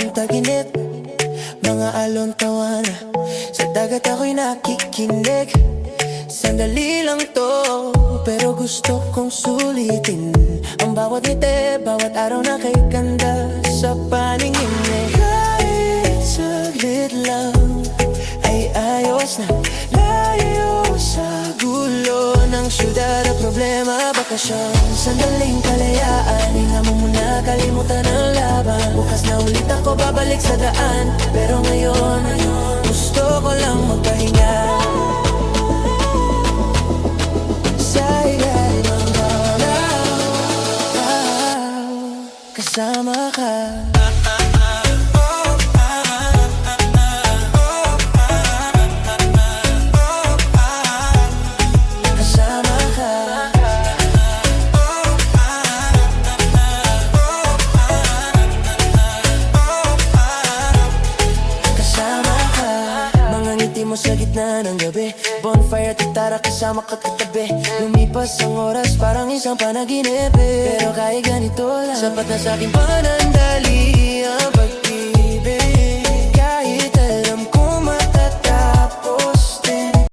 ang taginip, mga alon tawana. Sa dagat ako'y nakikinig. Sandali lang to, pero gusto kong sulitin ang bawat ngiti, bawat araw na kay ganda sa paningin mo. Kahit saglit lang ay ayos na, layo sa gulo ng syudad at problema, bakasyon. Sandaling kalayaan, hinga mo muna, kalimutan ang laban. Bukas na ulit ako babalik sa daan, pero ngayon gusto ko lang magpahinga sa ilalim ng araw, kasama ka. Mo sa gitna ng gabi, bonfire at gitara kasama ka katabi. Lumipas ang oras parang isang panaginip, pero kahit ganito lang, sapat na sa'king pananalig.